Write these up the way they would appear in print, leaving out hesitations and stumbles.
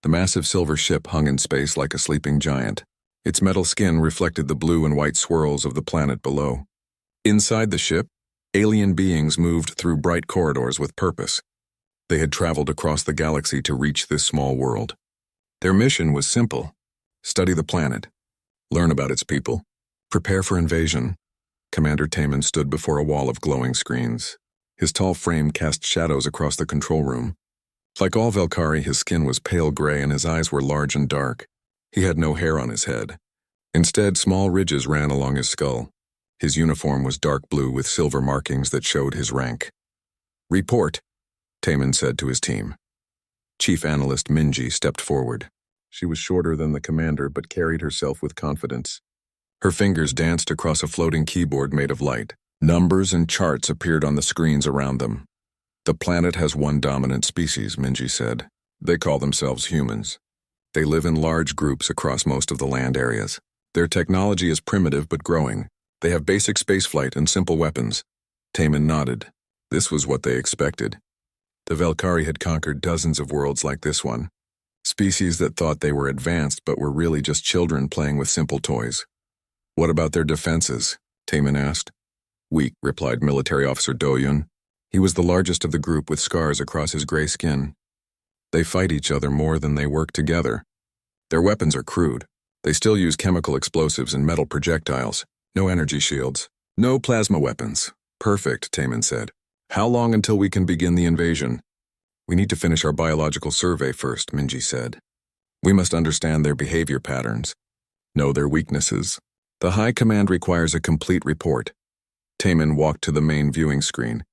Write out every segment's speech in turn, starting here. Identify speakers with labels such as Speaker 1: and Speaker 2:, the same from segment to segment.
Speaker 1: The massive silver ship hung in space like a sleeping giant. Its metal skin reflected the blue and white swirls of the planet below. Inside the ship, alien beings moved through bright corridors with purpose. They had traveled across the galaxy to reach this small world. Their mission was simple: study the planet, learn about its people, prepare for invasion. Commander Taman stood before a wall of glowing screens. His tall frame cast shadows across the control room. Like all Velkari, his skin was pale gray and his eyes were large and dark. He had no hair on his head. Instead, small ridges ran along his skull. His uniform was dark blue with silver markings that showed his rank. "Report," Taman said to his team. Chief Analyst Minji stepped forward. She was shorter than the commander but carried herself with confidence. Her fingers danced across a floating keyboard made of light. Numbers and charts appeared on the screens around them. "The planet has one dominant species," Minji said. "They call themselves humans. They live in large groups across most of the land areas. Their technology is primitive but growing. They have basic spaceflight and simple weapons." Taman nodded. This was what they expected. The Velkari had conquered dozens of worlds like this one. Species that thought they were advanced but were really just children playing with simple toys. "What about their defenses?" Taman asked. "Weak," replied Military Officer Do-yun. He was the largest of the group with scars across his gray skin. "They fight each other more than they work together. Their weapons are crude. They still use chemical explosives and metal projectiles. No energy shields. No plasma weapons." "Perfect," Taman said. "How long until we can begin the invasion?" "We need to finish our biological survey first," Minji said. "We must understand their behavior patterns, know their weaknesses. The High Command requires a complete report." Taman walked to the main viewing screen.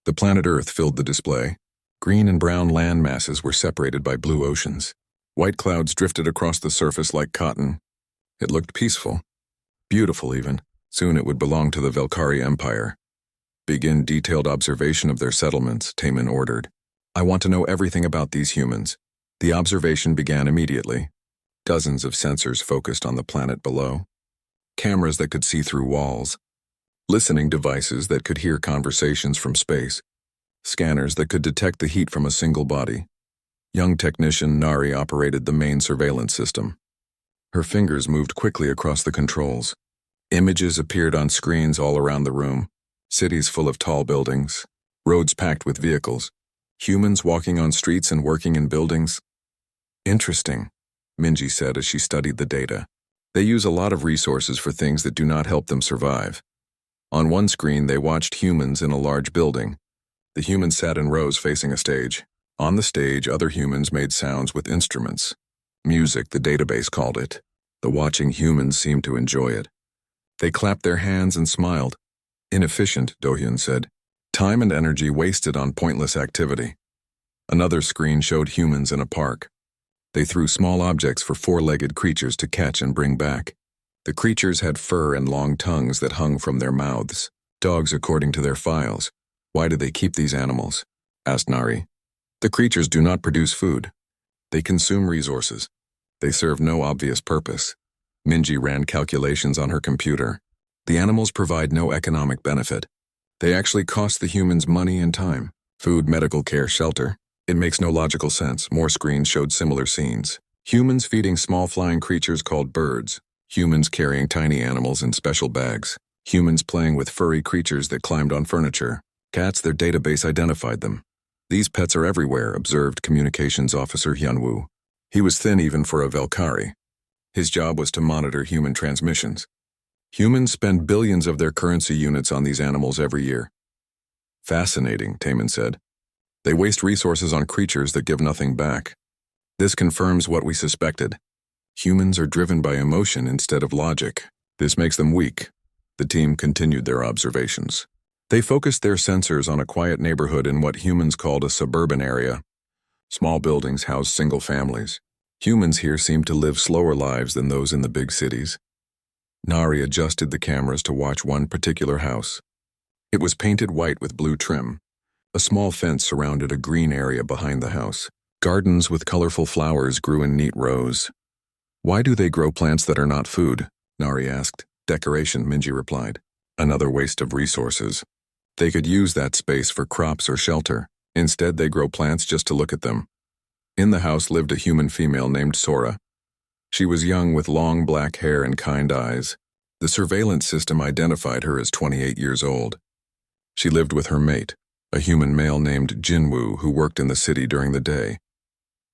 Speaker 1: The planet Earth filled the display. Green and brown land masses were separated by blue oceans. White clouds drifted across the surface like cotton. It looked peaceful. Beautiful, even. Soon it would belong to the Velkari Empire. "Begin detailed observation of their settlements," Taman ordered. "I want to know everything about these humans." The observation began immediately. Dozens of sensors focused on the planet below. Cameras that could see through walls. Listening devices that could hear conversations from space. Scanners that could detect the heat from a single body. Young technician Nari operated the main surveillance system. Her fingers moved quickly across the controls. Images appeared on screens all around the room. Cities full of tall buildings. Roads packed with vehicles. Humans walking on streets and working in buildings. "Interesting," Minji said as she studied the data. "They use a lot of resources for things that do not help them survive." On one screen, they watched humans in a large building. The humans sat in rows facing a stage. On the stage, other humans made sounds with instruments. Music, the database called it. The watching humans seemed to enjoy it. They clapped their hands and smiled. "Inefficient," Do-hyun said. "Time and energy wasted on pointless activity." Another screen showed humans in a park. They threw small objects for four-legged creatures to catch and bring back. The creatures had fur and long tongues that hung from their mouths. Dogs according to their files. "Why do they keep these animals?" asked Nari. "The creatures do not produce food. They consume resources. They serve no obvious purpose." Minji ran calculations on her computer. "The animals provide no economic benefit. They actually cost the humans money and time. Food, medical care, shelter. It makes no logical sense." More screens showed similar scenes. Humans feeding small flying creatures called birds. Humans carrying tiny animals in special bags. Humans playing with furry creatures that climbed on furniture. Cats, their database identified them. "These pets are everywhere," observed Communications Officer Hyunwoo. He was thin even for a Velkari. His job was to monitor human transmissions. "Humans spend billions of their currency units on these animals every year." "Fascinating," Taman said. "They waste resources on creatures that give nothing back. This confirms what we suspected. Humans are driven by emotion instead of logic. This makes them weak." The team continued their observations. They focused their sensors on a quiet neighborhood in what humans called a suburban area. Small buildings housed single families. Humans here seemed to live slower lives than those in the big cities. Nari adjusted the cameras to watch one particular house. It was painted white with blue trim. A small fence surrounded a green area behind the house. Gardens with colorful flowers grew in neat rows. "Why do they grow plants that are not food?" Nari asked. "Decoration," Minji replied. "Another waste of resources. They could use that space for crops or shelter. Instead, they grow plants just to look at them." In the house lived a human female named Sora. She was young with long black hair and kind eyes. The surveillance system identified her as 28 years old. She lived with her mate, a human male named Jinwoo who worked in the city during the day.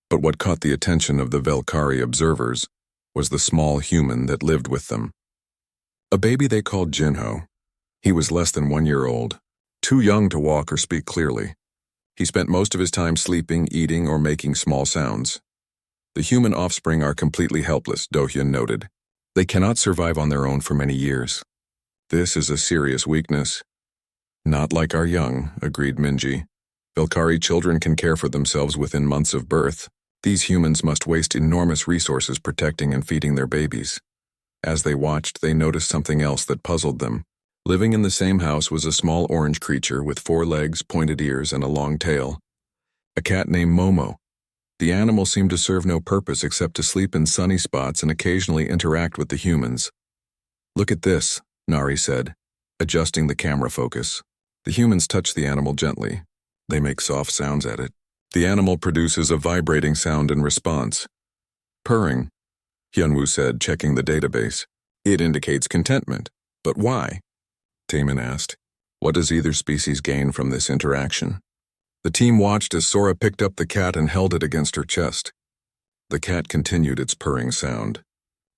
Speaker 1: But what caught the attention of the Velkari observers was the small human that lived with them. A baby they called Jinho. He was less than 1 year old, too young to walk or speak clearly. He spent most of his time sleeping, eating, or making small sounds. The human offspring are completely helpless, Do-hyun noted. They cannot survive on their own for many years. This is a serious weakness. Not like our young, agreed Minji. Velkari children can care for themselves within months of birth. These humans must waste enormous resources protecting and feeding their babies. As they watched, they noticed something else that puzzled them. Living in the same house was a small orange creature with 4 legs, pointed ears, and a long tail. A cat named Momo. The animal seemed to serve no purpose except to sleep in sunny spots and occasionally interact with the humans. Look at this, Nari said, adjusting the camera focus. The humans touch the animal gently. They make soft sounds at it. The animal produces a vibrating sound in response. Purring, Hyunwoo said, checking the database. It indicates contentment. But why? Taemin asked. What does either species gain from this interaction? The team watched as Sora picked up the cat and held it against her chest. The cat continued its purring sound.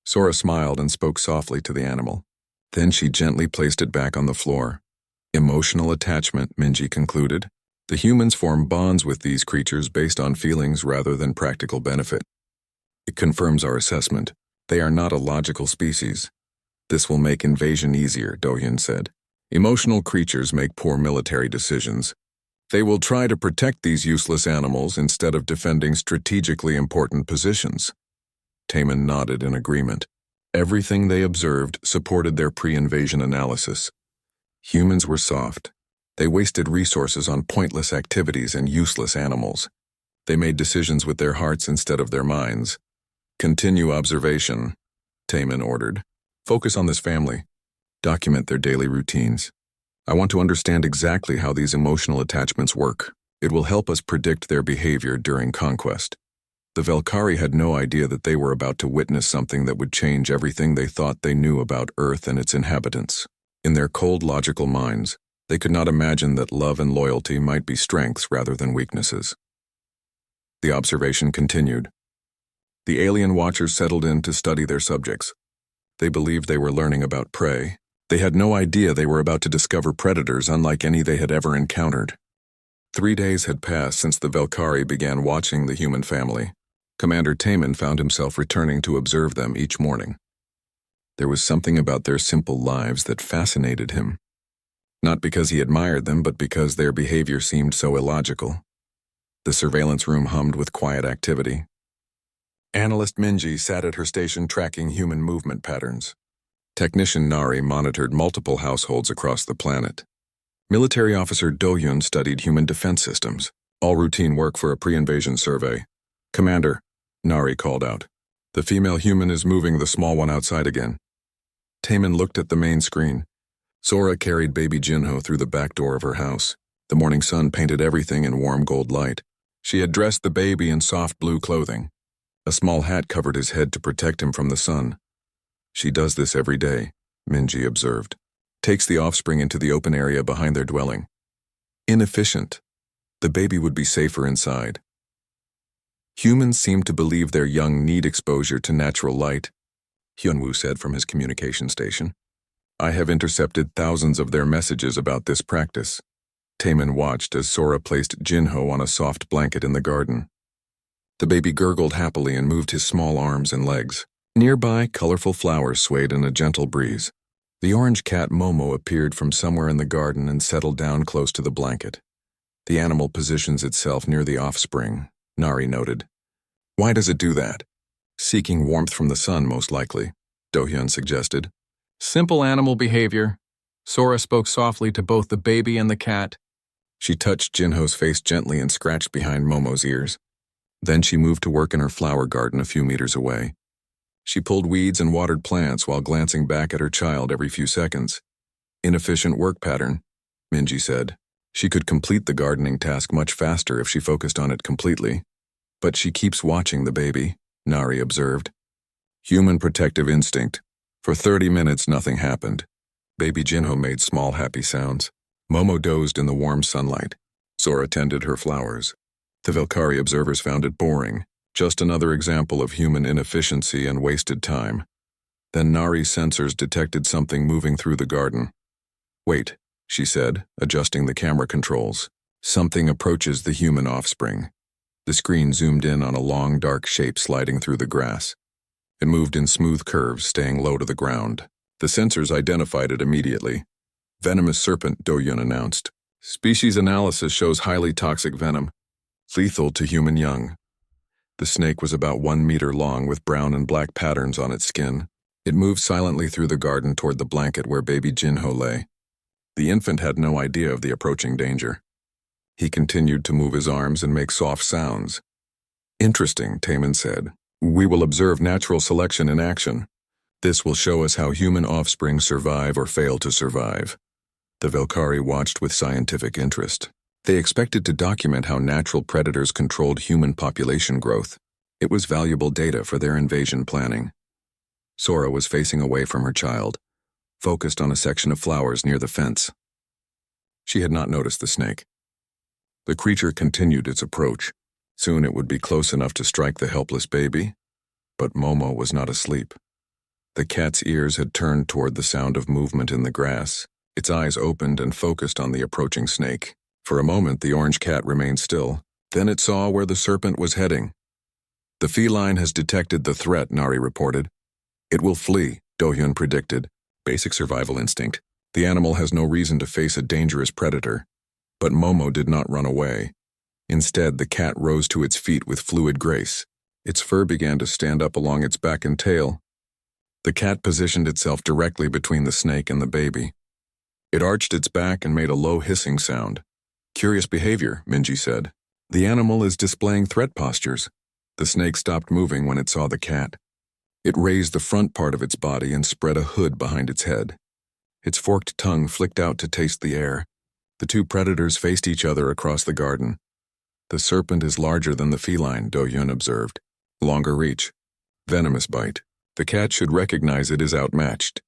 Speaker 1: Sora smiled and spoke softly to the animal. Then she gently placed it back on the floor. Emotional attachment, Minji concluded. The humans form bonds with these creatures based on feelings rather than practical benefit. It confirms our assessment. They are not a logical species. This will make invasion easier, Do-hyun said. Emotional creatures make poor military decisions. They will try to protect these useless animals instead of defending strategically important positions. Taemin nodded in agreement. Everything they observed supported their pre-invasion analysis. Humans were soft. They wasted resources on pointless activities and useless animals. They made decisions with their hearts instead of their minds. Continue observation, Taemin ordered. Focus on this family. Document their daily routines. I want to understand exactly how these emotional attachments work. It will help us predict their behavior during conquest. The Velkari had no idea that they were about to witness something that would change everything they thought they knew about Earth and its inhabitants. In their cold, logical minds, they could not imagine that love and loyalty might be strengths rather than weaknesses. The observation continued. The alien watchers settled in to study their subjects. They believed they were learning about prey. They had no idea they were about to discover predators unlike any they had ever encountered. 3 days had passed since the Velkari began watching the human family. Commander Taemin found himself returning to observe them each morning. There was something about their simple lives that fascinated him. Not because he admired them, but because their behavior seemed so illogical. The surveillance room hummed with quiet activity. Analyst Minji sat at her station tracking human movement patterns. Technician Nari monitored multiple households across the planet. Military officer Do-hyun studied human defense systems, all routine work for a pre-invasion survey. Commander, Nari called out. The female human is moving the small one outside again. Taemin looked at the main screen. Sora carried baby Jinho through the back door of her house. The morning sun painted everything in warm gold light. She had dressed the baby in soft blue clothing. A small hat covered his head to protect him from the sun. She does this every day, Minji observed. Takes the offspring into the open area behind their dwelling. Inefficient. The baby would be safer inside. Humans seem to believe their young need exposure to natural light, Hyunwoo said from his communication station. I have intercepted thousands of their messages about this practice. Taemin watched as Sora placed Jinho on a soft blanket in the garden. The baby gurgled happily and moved his small arms and legs. Nearby, colorful flowers swayed in a gentle breeze. The orange cat Momo appeared from somewhere in the garden and settled down close to the blanket. The animal positions itself near the offspring, Nari noted. Why does it do that? Seeking warmth from the sun, most likely, Do-hyun suggested. Simple animal behavior. Sora spoke softly to both the baby and the cat. She touched Jinho's face gently and scratched behind Momo's ears. Then she moved to work in her flower garden a few meters away. She pulled weeds and watered plants while glancing back at her child every few seconds. Inefficient work pattern, Minji said. She could complete the gardening task much faster if she focused on it completely. But she keeps watching the baby, Nari observed. Human protective instinct. For 30 minutes, nothing happened. Baby Jinho made small, happy sounds. Momo dozed in the warm sunlight. Sora tended her flowers. The Velkari observers found it boring, just another example of human inefficiency and wasted time. Then Nari's sensors detected something moving through the garden. "Wait," she said, adjusting the camera controls. "Something approaches the human offspring." The screen zoomed in on a long, dark shape sliding through the grass. It moved in smooth curves, staying low to the ground. The sensors identified it immediately. "Venomous serpent," Do-Yun announced. "Species analysis shows highly toxic venom, lethal to human young." The snake was about 1 meter long with brown and black patterns on its skin. It moved silently through the garden toward the blanket where baby Jinho lay. The infant had no idea of the approaching danger. He continued to move his arms and make soft sounds. "Interesting," Taman said. "We will observe natural selection in action. This will show us how human offspring survive or fail to survive." The Velkari watched with scientific interest. They expected to document how natural predators controlled human population growth. It was valuable data for their invasion planning. Sora was facing away from her child, focused on a section of flowers near the fence. She had not noticed the snake. The creature continued its approach. Soon it would be close enough to strike the helpless baby. But Momo was not asleep. The cat's ears had turned toward the sound of movement in the grass. Its eyes opened and focused on the approaching snake. For a moment, the orange cat remained still. Then it saw where the serpent was heading. "The feline has detected the threat," Nari reported. "It will flee," Do-Hyun predicted. Basic survival instinct. The animal has no reason to face a dangerous predator. But Momo did not run away. Instead, the cat rose to its feet with fluid grace. Its fur began to stand up along its back and tail. The cat positioned itself directly between the snake and the baby. It arched its back and made a low hissing sound. "Curious behavior," Minji said. "The animal is displaying threat postures." The snake stopped moving when it saw the cat. It raised the front part of its body and spread a hood behind its head. Its forked tongue flicked out to taste the air. The two predators faced each other across the garden. "The serpent is larger than the feline," Do-Hyun observed. "Longer reach. Venomous bite. The cat should recognize it is outmatched."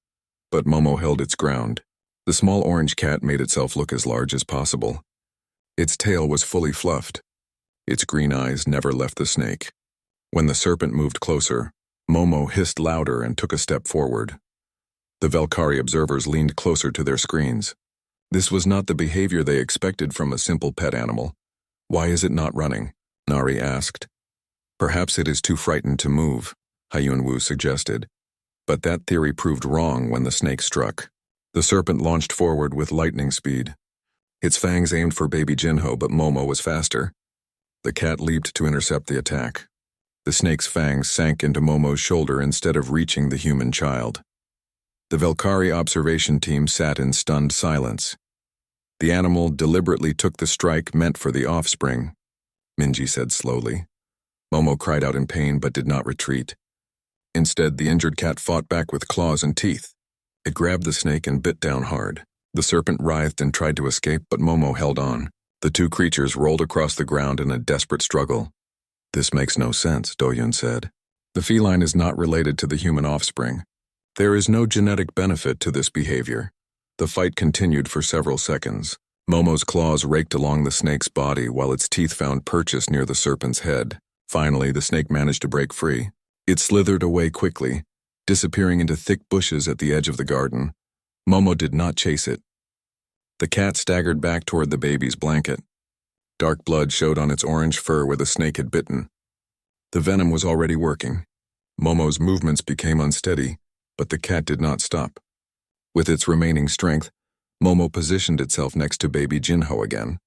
Speaker 1: But Momo held its ground. The small orange cat made itself look as large as possible. Its tail was fully fluffed. Its green eyes never left the snake. When the serpent moved closer, Momo hissed louder and took a step forward. The Velkari observers leaned closer to their screens. This was not the behavior they expected from a simple pet animal. "Why is it not running?" Nari asked. "Perhaps it is too frightened to move," Hyun-woo suggested. But that theory proved wrong when the snake struck. The serpent launched forward with lightning speed. Its fangs aimed for baby Jinho, but Momo was faster. The cat leaped to intercept the attack. The snake's fangs sank into Momo's shoulder instead of reaching the human child. The Velkari observation team sat in stunned silence. The animal deliberately took the strike meant for the offspring, Minji said slowly. Momo cried out in pain but did not retreat. Instead, the injured cat fought back with claws and teeth. It grabbed the snake and bit down hard. The serpent writhed and tried to escape, but Momo held on. The two creatures rolled across the ground in a desperate struggle. "This makes no sense," Do-Hyun said. "The feline is not related to the human offspring. There is no genetic benefit to this behavior." The fight continued for several seconds. Momo's claws raked along the snake's body while its teeth found purchase near the serpent's head. Finally, the snake managed to break free. It slithered away quickly, disappearing into thick bushes at the edge of the garden. Momo did not chase it. The cat staggered back toward the baby's blanket. Dark blood showed on its orange fur where the snake had bitten. The venom was already working. Momo's movements became unsteady, but the cat did not stop. With its remaining strength, Momo positioned itself next to baby Jinho again.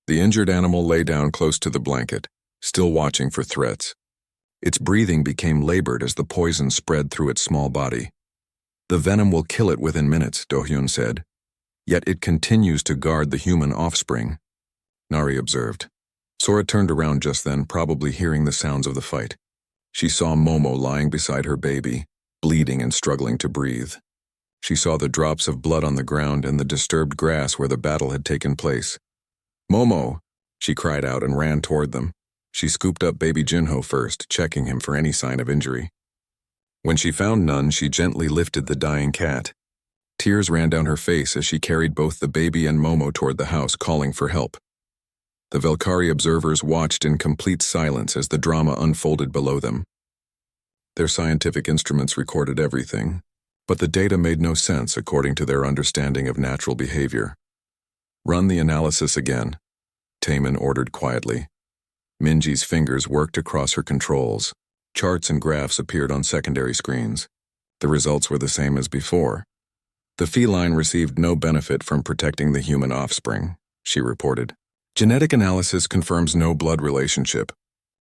Speaker 1: The injured animal lay down close to the blanket, still watching for threats. Its breathing became labored as the poison spread through its small body. "The venom will kill it within minutes," Do-Hyun said. "Yet it continues to guard the human offspring," Nari observed. Sora turned around just then, probably hearing the sounds of the fight. She saw Momo lying beside her baby, bleeding and struggling to breathe. She saw the drops of blood on the ground and the disturbed grass where the battle had taken place. "Momo!" she cried out and ran toward them. She scooped up baby Jinho first, checking him for any sign of injury. When she found none, she gently lifted the dying cat. Tears ran down her face as she carried both the baby and Momo toward the house, calling for help. The Velkari observers watched in complete silence as the drama unfolded below them. Their scientific instruments recorded everything, but the data made no sense according to their understanding of natural behavior. "Run the analysis again," Taemin ordered quietly. Minji's fingers worked across her controls. Charts and graphs appeared on secondary screens. The results were the same as before. "The feline received no benefit from protecting the human offspring," she reported. "Genetic analysis confirms no blood relationship,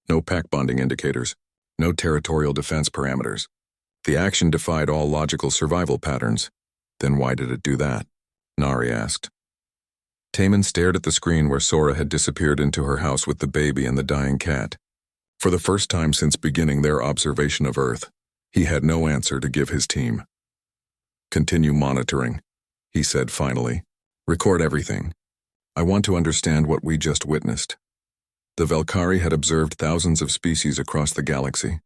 Speaker 1: no pack bonding indicators, no territorial defense parameters. The action defied all logical survival patterns." "Then why did it do that?" Nari asked. Taemin stared at the screen where Sora had disappeared into her house with the baby and the dying cat. For the first time since beginning their observation of Earth, he had no answer to give his team. "Continue monitoring," he said finally. "Record everything. I want to understand what we just witnessed." The Velkari had observed thousands of species across the galaxy.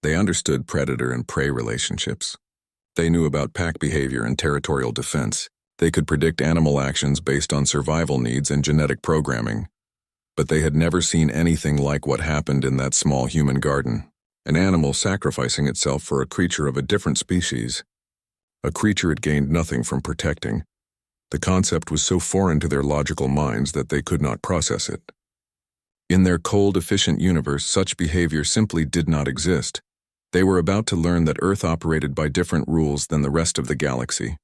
Speaker 1: They understood predator and prey relationships. They knew about pack behavior and territorial defense. They could predict animal actions based on survival needs and genetic programming. But they had never seen anything like what happened in that small human garden. An animal sacrificing itself for a creature of a different species. A creature it gained nothing from protecting. The concept was so foreign to their logical minds that they could not process it. In their cold, efficient universe, such behavior simply did not exist. They were about to learn that Earth operated by different rules than the rest of the galaxy.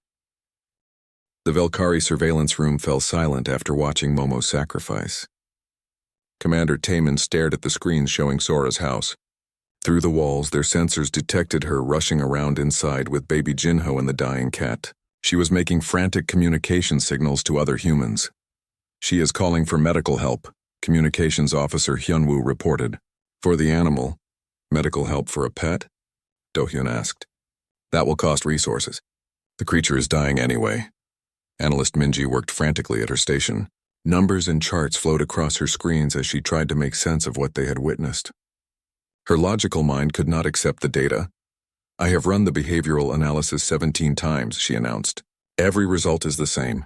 Speaker 1: The Velkari surveillance room fell silent after watching Momo's sacrifice. Commander Taemin stared at the screens showing Sora's house. Through the walls, their sensors detected her rushing around inside with baby Jinho and the dying cat. She was making frantic communication signals to other humans. "She is calling for medical help," Communications Officer Hyunwoo reported. "For the animal. Medical help for a pet?" Do-hyun asked. "That will cost resources. The creature is dying anyway." Analyst Minji worked frantically at her station. Numbers and charts flowed across her screens as she tried to make sense of what they had witnessed. Her logical mind could not accept the data. "I have run the behavioral analysis 17 times, she announced. "Every result is the same.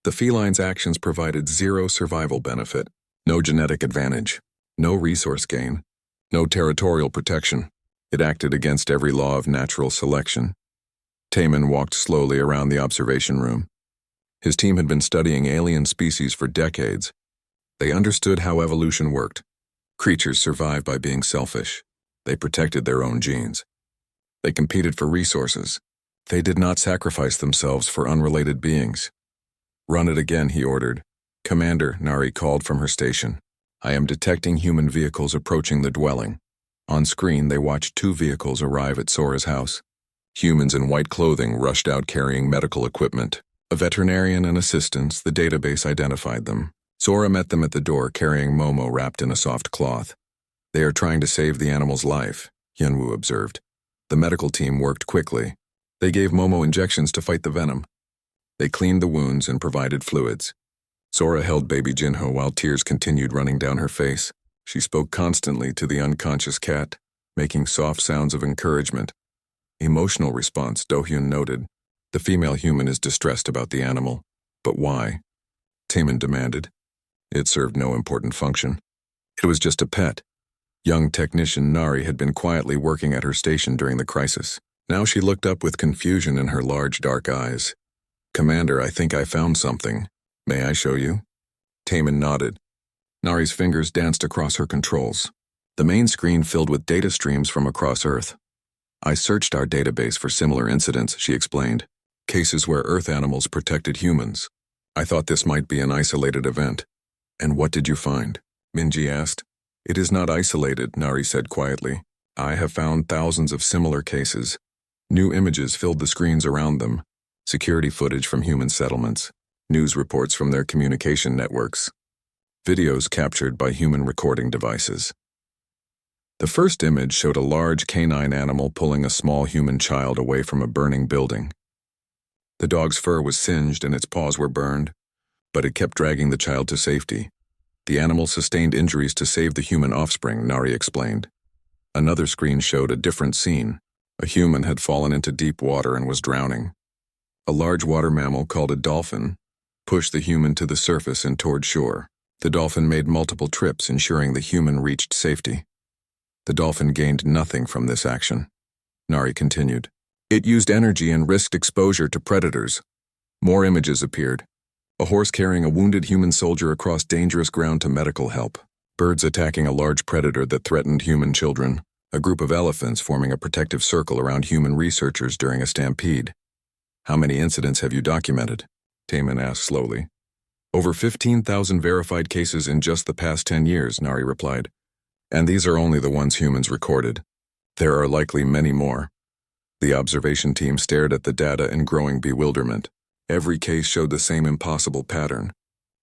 Speaker 1: The feline's actions provided zero survival benefit, no genetic advantage, no resource gain, no territorial protection. It acted against every law of natural selection." Taemin walked slowly around the observation room. His team had been studying alien species for decades. They understood how evolution worked. Creatures survived by being selfish. They protected their own genes. They competed for resources. They did not sacrifice themselves for unrelated beings. "Run it again," he ordered. "Commander," Nari called from her station. "I am detecting human vehicles approaching the dwelling." On screen, they watched 2 vehicles arrive at Sora's house. Humans in white clothing rushed out carrying medical equipment. A veterinarian and assistants, the database identified them. Sora met them at the door carrying Momo wrapped in a soft cloth. "They are trying to save the animal's life," Hyunwoo observed. The medical team worked quickly. They gave Momo injections to fight the venom. They cleaned the wounds and provided fluids. Sora held baby Jinho while tears continued running down her face. She spoke constantly to the unconscious cat, making soft sounds of encouragement. "Emotional response," Do-hyun noted. "The female human is distressed about the animal." "But why?" Taemin demanded. "It served no important function. It was just a pet." Young technician Nari had been quietly working at her station during the crisis. Now she looked up with confusion in her large dark eyes. "Commander, I think I found something. May I show you?" Taemin nodded. Nari's fingers danced across her controls. The main screen filled with data streams from across Earth. "I searched our database for similar incidents," she explained. "Cases where Earth animals protected humans. I thought this might be an isolated event." "And what did you find?" Minji asked. "It is not isolated," Nari said quietly. "I have found thousands of similar cases." New images filled the screens around them. Security footage from human settlements. News reports from their communication networks. Videos captured by human recording devices. The first image showed a large canine animal pulling a small human child away from a burning building. The dog's fur was singed and its paws were burned, but it kept dragging the child to safety. The animal sustained injuries to save the human offspring, Nari explained. Another screen showed a different scene. A human had fallen into deep water and was drowning. A large water mammal called a dolphin pushed the human to the surface and toward shore. The dolphin made multiple trips, ensuring the human reached safety. The dolphin gained nothing from this action. Nari continued. It used energy and risked exposure to predators. More images appeared. A horse carrying a wounded human soldier across dangerous ground to medical help. Birds attacking a large predator that threatened human children. A group of elephants forming a protective circle around human researchers during a stampede. How many incidents have you documented? Taman asked slowly. Over 15,000 verified cases in just the past 10 years, Nari replied. And these are only the ones humans recorded. There are likely many more. The observation team stared at the data in growing bewilderment. Every case showed the same impossible pattern.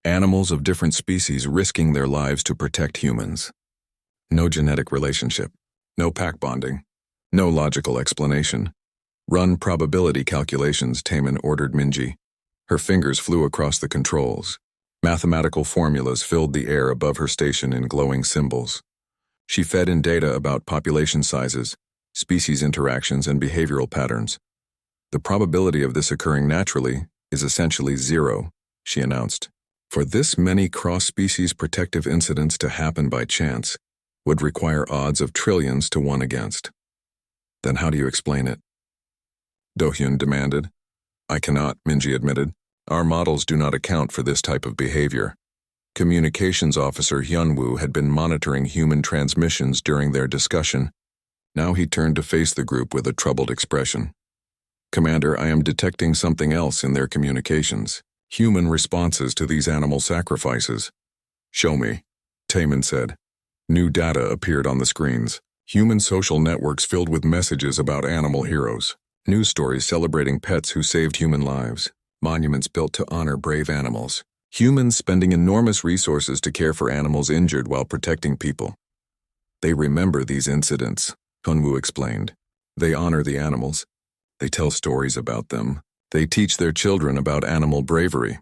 Speaker 1: Animals of different species risking their lives to protect humans. No genetic relationship. No pack bonding. No logical explanation. Run probability calculations, Taman ordered Minji. Her fingers flew across the controls. Mathematical formulas filled the air above her station in glowing symbols. She fed in data about population sizes, species interactions, and behavioral patterns. The probability of this occurring naturally is essentially 0, she announced. For this many cross-species protective incidents to happen by chance would require odds of trillions to 1 against. Then how do you explain it? Do-hyun demanded. I cannot, Minji admitted. Our models do not account for this type of behavior. Communications officer Hyunwoo had been monitoring human transmissions during their discussion. Now he turned to face the group with a troubled expression. Commander, I am detecting something else in their communications. Human responses to these animal sacrifices. Show me, Taman said. New data appeared on the screens. Human social networks filled with messages about animal heroes. News stories celebrating pets who saved human lives. Monuments built to honor brave animals. Humans spending enormous resources to care for animals injured while protecting people. They remember these incidents, Hyunwoo explained. They honor the animals. They tell stories about them. They teach their children about animal bravery.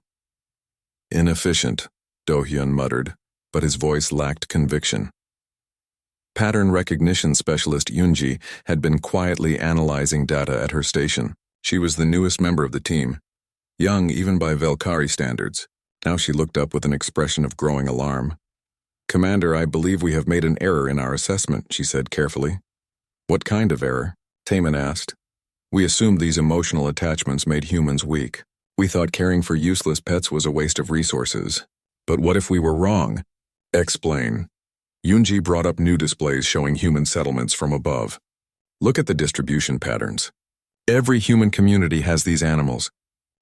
Speaker 1: Inefficient, Do-hyun muttered, but his voice lacked conviction. Pattern recognition specialist Yoonji had been quietly analyzing data at her station. She was the newest member of the team, young even by Velkari standards. Now she looked up with an expression of growing alarm. Commander, I believe we have made an error in our assessment, she said carefully. What kind of error? Taman asked. We assumed these emotional attachments made humans weak. We thought caring for useless pets was a waste of resources. But what if we were wrong? Explain. Yoonji brought up new displays showing human settlements from above. Look at the distribution patterns. Every human community has these animals.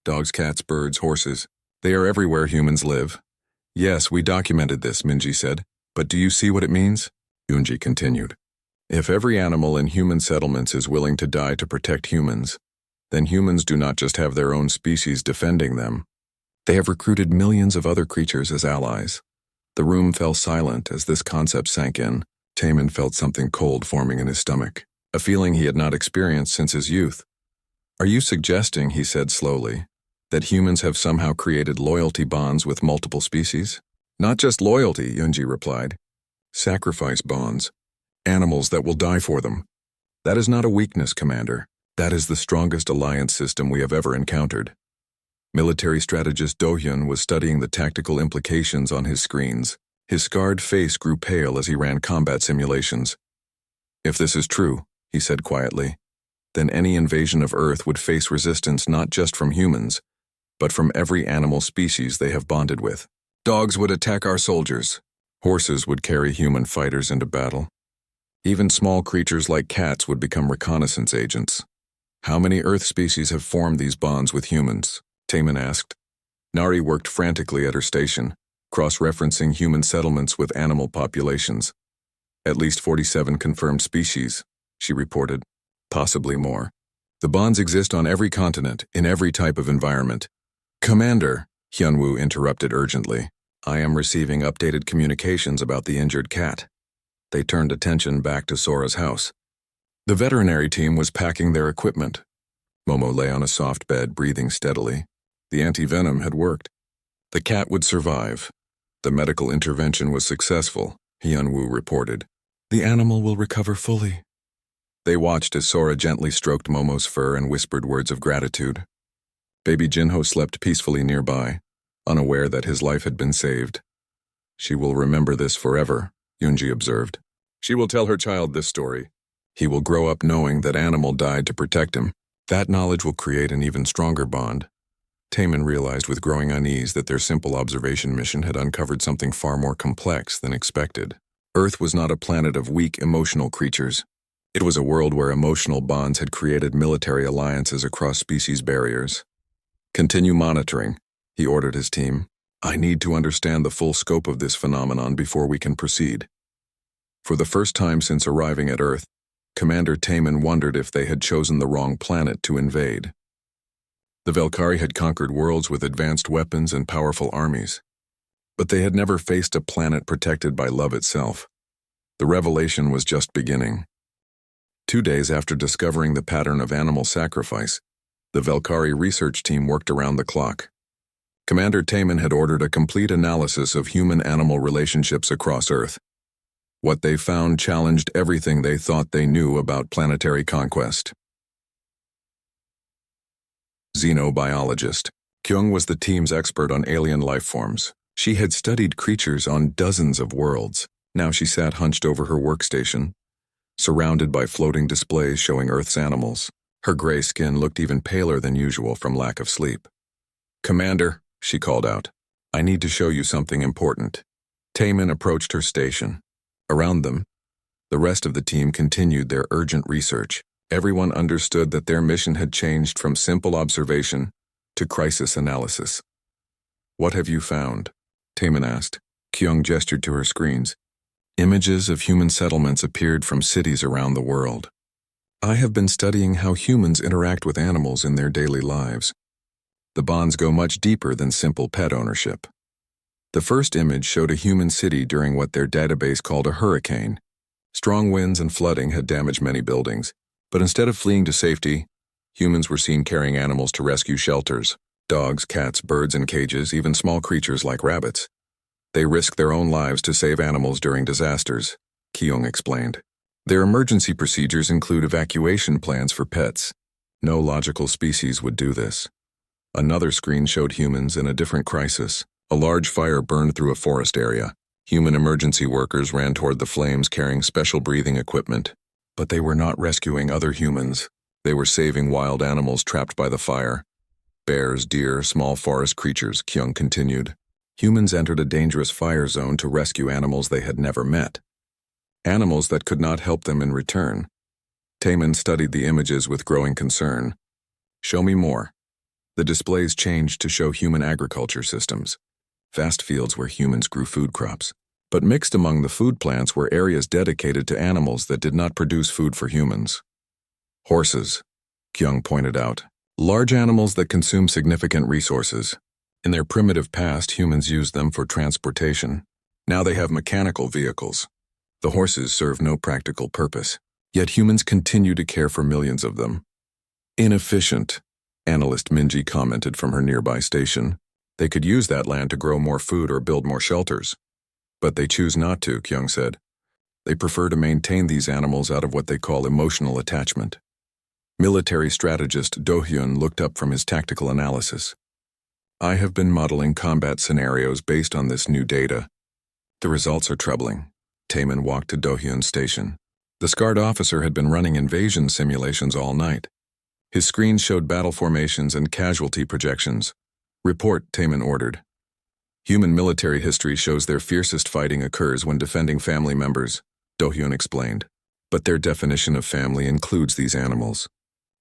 Speaker 1: Dogs, cats, birds, horses. They are everywhere humans live. Yes, we documented this, Minji said. But do you see what it means? Yoonji continued. If every animal in human settlements is willing to die to protect humans, then humans do not just have their own species defending them. They have recruited millions of other creatures as allies. The room fell silent as this concept sank in. Taman felt something cold forming in his stomach, a feeling he had not experienced since his youth. Are you suggesting, he said slowly, that humans have somehow created loyalty bonds with multiple species? Not just loyalty, Yoonji replied. Sacrifice bonds. Animals that will die for them. That is not a weakness, Commander. That is the strongest alliance system we have ever encountered. Military strategist Do-hyun was studying the tactical implications on his screens. His scarred face grew pale as he ran combat simulations. If this is true, he said quietly, then any invasion of Earth would face resistance not just from humans, but from every animal species they have bonded with. Dogs would attack our soldiers. Horses would carry human fighters into battle. Even small creatures like cats would become reconnaissance agents. How many Earth species have formed these bonds with humans? Taman asked. Nari worked frantically at her station, cross-referencing human settlements with animal populations. At least 47 confirmed species, she reported. Possibly more. The bonds exist on every continent, in every type of environment. Commander, Hyunwoo interrupted urgently. I am receiving updated communications about the injured cat. They turned attention back to Sora's house. The veterinary team was packing their equipment. Momo lay on a soft bed, breathing steadily. The anti-venom had worked. The cat would survive. The medical intervention was successful, Hyunwoo reported. The animal will recover fully. They watched as Sora gently stroked Momo's fur and whispered words of gratitude. Baby Jinho slept peacefully nearby, unaware that his life had been saved. She will remember this forever, Yoonji observed. She will tell her child this story. He will grow up knowing that animal died to protect him. That knowledge will create an even stronger bond. Taemin realized with growing unease that their simple observation mission had uncovered something far more complex than expected. Earth was not a planet of weak, emotional creatures. It was a world where emotional bonds had created military alliances across species barriers. Continue monitoring, he ordered his team. I need to understand the full scope of this phenomenon before we can proceed. For the first time since arriving at Earth, Commander Taemin wondered if they had chosen the wrong planet to invade. The Valkyrie had conquered worlds with advanced weapons and powerful armies, but they had never faced a planet protected by love itself. The revelation was just beginning. 2 days after discovering the pattern of animal sacrifice, the Valkyrie research team worked around the clock. Commander Taemin had ordered a complete analysis of human-animal relationships across Earth. What they found challenged everything they thought they knew about planetary conquest. Xenobiologist. Kyung was the team's expert on alien life forms. She had studied creatures on dozens of worlds. Now she sat hunched over her workstation, surrounded by floating displays showing Earth's animals. Her gray skin looked even paler than usual from lack of sleep. Commander, she called out, I need to show you something important. Taemin approached her station. Around them, the rest of the team continued their urgent research. Everyone understood that their mission had changed from simple observation to crisis analysis. What have you found? Taemin asked. Kyung gestured to her screens. Images of human settlements appeared from cities around the world. I have been studying how humans interact with animals in their daily lives. The bonds go much deeper than simple pet ownership. The first image showed a human city during what their database called a hurricane. Strong winds and flooding had damaged many buildings, but instead of fleeing to safety, humans were seen carrying animals to rescue shelters. Dogs, cats, birds in cages, even small creatures like rabbits. They risk their own lives to save animals during disasters, Kyung explained. Their emergency procedures include evacuation plans for pets. No logical species would do this. Another screen showed humans in a different crisis. A large fire burned through a forest area. Human emergency workers ran toward the flames carrying special breathing equipment. But they were not rescuing other humans. They were saving wild animals trapped by the fire. Bears, deer, small forest creatures, Kyung continued. Humans entered a dangerous fire zone to rescue animals they had never met. Animals that could not help them in return. Taemin studied the images with growing concern. Show me more. The displays changed to show human agriculture systems. Vast fields where humans grew food crops. But mixed among the food plants were areas dedicated to animals that did not produce food for humans. Horses, Kyung pointed out. Large animals that consume significant resources. In their primitive past, humans used them for transportation. Now they have mechanical vehicles. The horses serve no practical purpose, yet humans continue to care for millions of them. Inefficient, analyst Minji commented from her nearby station. They could use that land to grow more food or build more shelters. But they choose not to, Kyung said. They prefer to maintain these animals out of what they call emotional attachment. Military strategist Do-hyun looked up from his tactical analysis. I have been modeling combat scenarios based on this new data. The results are troubling. Taemin walked to Do-hyun's station. The scarred officer had been running invasion simulations all night. His screen showed battle formations and casualty projections. Report, Taemin ordered. Human military history shows their fiercest fighting occurs when defending family members, Do-hyun explained. But their definition of family includes these animals.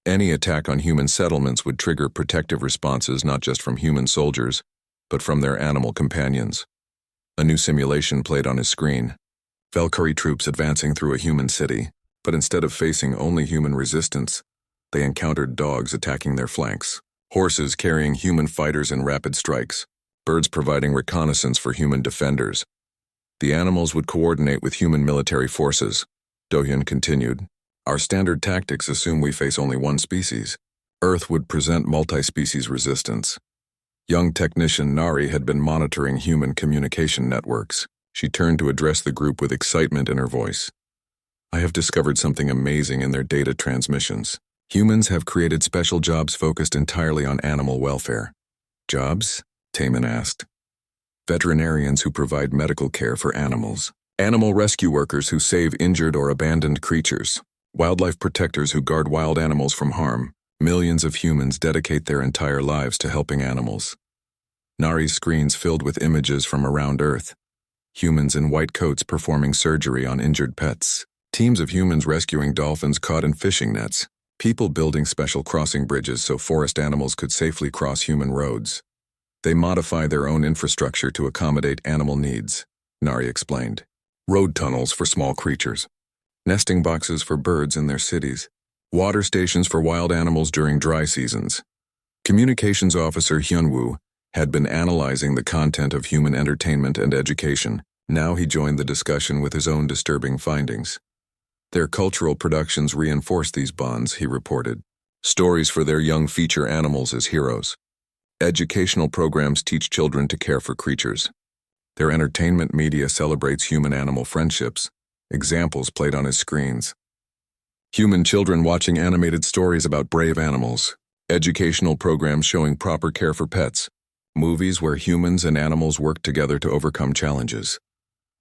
Speaker 1: Any attack on human settlements would trigger protective responses not just from human soldiers, but from their animal companions. A new simulation played on his screen. Valkyrie troops advancing through a human city, but instead of facing only human resistance, they encountered dogs attacking their flanks, horses carrying human fighters in rapid strikes, birds providing reconnaissance for human defenders. The animals would coordinate with human military forces, Do-hyun continued. Our standard tactics assume we face only one species. Earth would present multi-species resistance. Young technician Nari had been monitoring human communication networks. She turned to address the group with excitement in her voice. I have discovered something amazing in their data transmissions. Humans have created special jobs focused entirely on animal welfare. Jobs? Taman asked. Veterinarians who provide medical care for animals. Animal rescue workers who save injured or abandoned creatures. Wildlife protectors who guard wild animals from harm. Millions of humans dedicate their entire lives to helping animals. Nari's screens filled with images from around Earth. Humans in white coats performing surgery on injured pets. Teams of humans rescuing dolphins caught in fishing nets. People building special crossing bridges so forest animals could safely cross human roads. They modify their own infrastructure to accommodate animal needs, Nari explained. Road tunnels for small creatures. Nesting boxes for birds in their cities. Water stations for wild animals during dry seasons. Communications officer Hyunwoo had been analyzing the content of human entertainment and education. Now he joined the discussion with his own disturbing findings. Their cultural productions reinforce these bonds, he reported. Stories for their young feature animals as heroes. Educational programs teach children to care for creatures. Their entertainment media celebrates human-animal friendships. Examples played on his screens. Human children watching animated stories about brave animals. Educational programs showing proper care for pets. Movies where humans and animals work together to overcome challenges.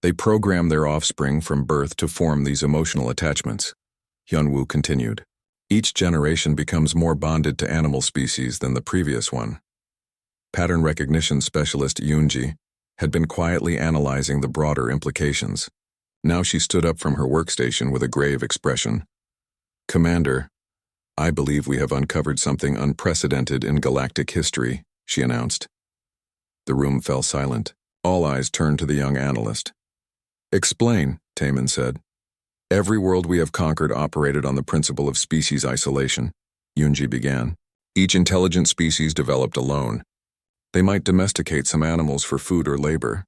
Speaker 1: They program their offspring from birth to form these emotional attachments. Hyunwoo continued. Each generation becomes more bonded to animal species than the previous one. Pattern recognition specialist Yoonji had been quietly analyzing the broader implications. Now she stood up from her workstation with a grave expression. Commander, I believe we have uncovered something unprecedented in galactic history, she announced. The room fell silent. All eyes turned to the young analyst. Explain, Taman said. Every world we have conquered operated on the principle of species isolation, Yoonji began. Each intelligent species developed alone. They might domesticate some animals for food or labor,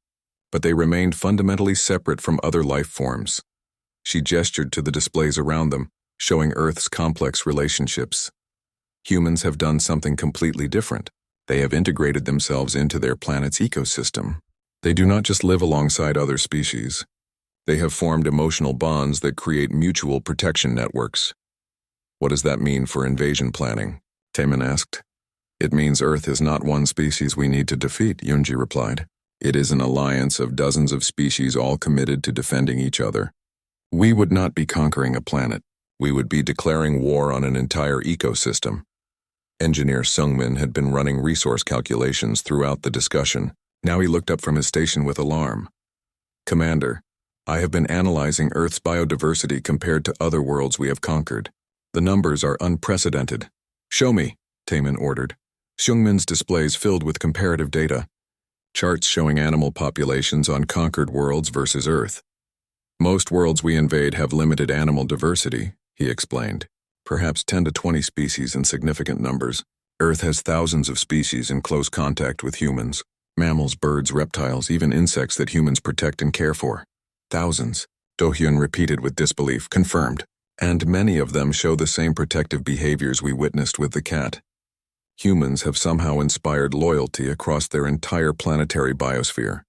Speaker 1: but they remained fundamentally separate from other life forms. She gestured to the displays around them, showing Earth's complex relationships. Humans have done something completely different. They have integrated themselves into their planet's ecosystem. They do not just live alongside other species. They have formed emotional bonds that create mutual protection networks. What does that mean for invasion planning? Taman asked. It means Earth is not one species we need to defeat, Yoonji replied. It is an alliance of dozens of species all committed to defending each other. We would not be conquering a planet. We would be declaring war on an entire ecosystem. Engineer Sungmin had been running resource calculations throughout the discussion. Now he looked up from his station with alarm. Commander, I have been analyzing Earth's biodiversity compared to other worlds we have conquered. The numbers are unprecedented. Show me, Taman ordered. Sungmin's displays filled with comparative data. Charts showing animal populations on conquered worlds versus Earth. Most worlds we invade have limited animal diversity, he explained. Perhaps 10 to 20 species in significant numbers. Earth has thousands of species in close contact with humans. Mammals, birds, reptiles, even insects that humans protect and care for. Thousands, Do-hyun repeated with disbelief, confirmed. And many of them show the same protective behaviors we witnessed with the cat. Humans have somehow inspired loyalty across their entire planetary biosphere.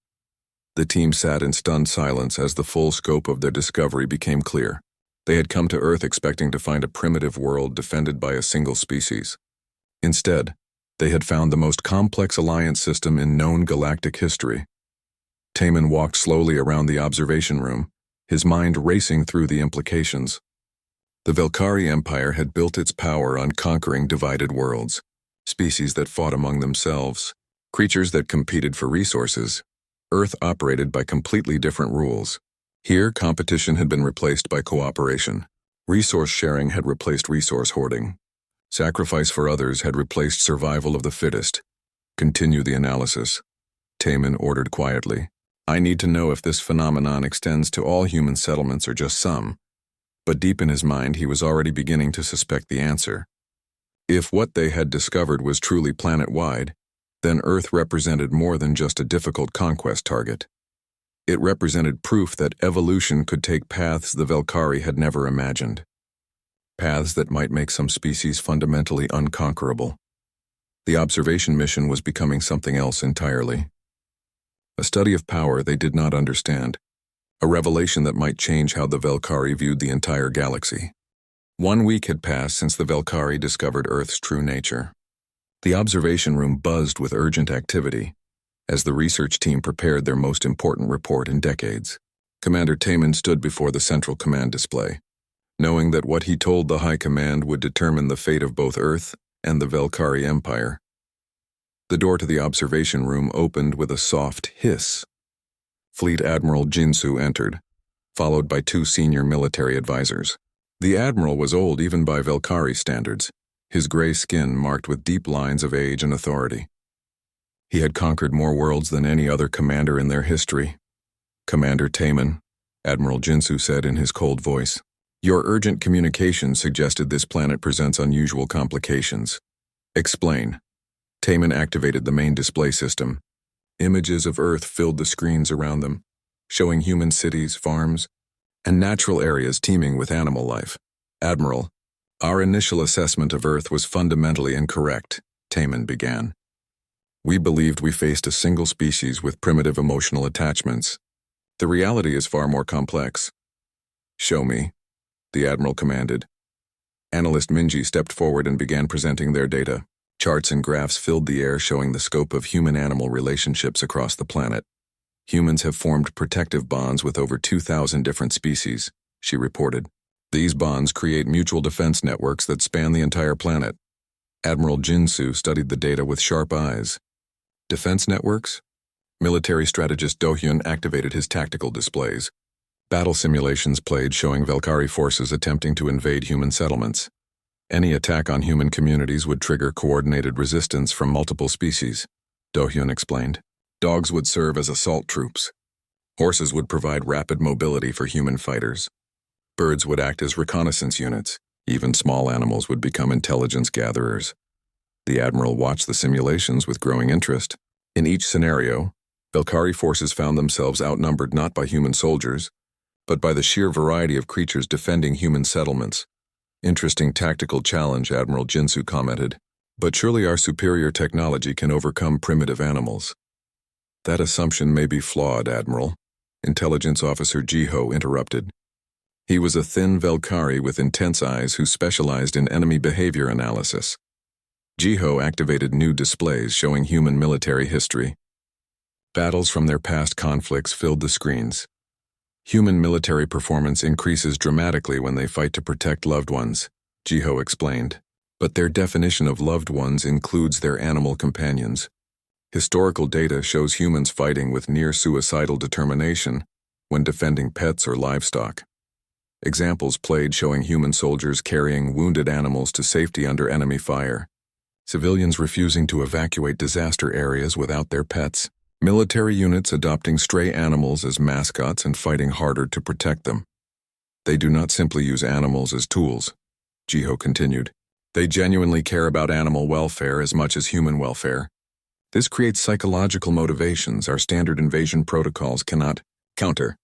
Speaker 1: The team sat in stunned silence as the full scope of their discovery became clear. They had come to Earth expecting to find a primitive world defended by a single species. Instead, they had found the most complex alliance system in known galactic history. Taman walked slowly around the observation room, his mind racing through the implications. The Velkari Empire had built its power on conquering divided worlds, species that fought among themselves, creatures that competed for resources. Earth operated by completely different rules. Here, competition had been replaced by cooperation. Resource sharing had replaced resource hoarding. Sacrifice for others had replaced survival of the fittest. Continue the analysis, Taman ordered quietly. I need to know if this phenomenon extends to all human settlements or just some. But deep in his mind, he was already beginning to suspect the answer. If what they had discovered was truly planet-wide, then Earth represented more than just a difficult conquest target. It represented proof that evolution could take paths the Velkari had never imagined. Paths that might make some species fundamentally unconquerable. The observation mission was becoming something else entirely. A study of power they did not understand, a revelation that might change how the Velkari viewed the entire galaxy. 1 week had passed since the Velkari discovered Earth's true nature. The observation room buzzed with urgent activity as the research team prepared their most important report in decades. Commander Taman stood before the central command display, knowing that what he told the High Command would determine the fate of both Earth and the Velkari Empire. The door to the observation room opened with a soft hiss. Fleet Admiral Jinsu entered, followed by 2 senior military advisors. The admiral was old even by Velkari standards, his gray skin marked with deep lines of age and authority. He had conquered more worlds than any other commander in their history. "Commander Taman," Admiral Jinsu said in his cold voice, "your urgent communication suggested this planet presents unusual complications. Explain." Taman activated the main display system. Images of Earth filled the screens around them, showing human cities, farms, and natural areas teeming with animal life. "Admiral, our initial assessment of Earth was fundamentally incorrect," Taman began. "We believed we faced a single species with primitive emotional attachments. The reality is far more complex." "Show me," the Admiral commanded. Analyst Minji stepped forward and began presenting their data. Charts and graphs filled the air showing the scope of human-animal relationships across the planet. "Humans have formed protective bonds with over 2,000 different species," she reported. "These bonds create mutual defense networks that span the entire planet." Admiral Jinsu studied the data with sharp eyes. "Defense networks?" Military strategist Do-hyun activated his tactical displays. Battle simulations played showing Velkari forces attempting to invade human settlements. Any attack on human communities would trigger coordinated resistance from multiple species, Do-hyun explained. Dogs would serve as assault troops. Horses would provide rapid mobility for human fighters. Birds would act as reconnaissance units. Even small animals would become intelligence gatherers. The Admiral watched the simulations with growing interest. In each scenario, Velkari forces found themselves outnumbered not by human soldiers, but by the sheer variety of creatures defending human settlements. "Interesting tactical challenge," Admiral Jinsu commented. "But surely our superior technology can overcome primitive animals." "That assumption may be flawed, Admiral," Intelligence Officer Jiho interrupted. He was a thin Velkari with intense eyes who specialized in enemy behavior analysis. Jiho activated new displays showing human military history. Battles from their past conflicts filled the screens. Human military performance increases dramatically when they fight to protect loved ones, Jiho explained. But their definition of loved ones includes their animal companions. Historical data shows humans fighting with near-suicidal determination when defending pets or livestock. Examples played showing human soldiers carrying wounded animals to safety under enemy fire. Civilians refusing to evacuate disaster areas without their pets. Military units adopting stray animals as mascots and fighting harder to protect them. "They do not simply use animals as tools," Jiho continued. "They genuinely care about animal welfare as much as human welfare. This creates psychological motivations our standard invasion protocols cannot counter."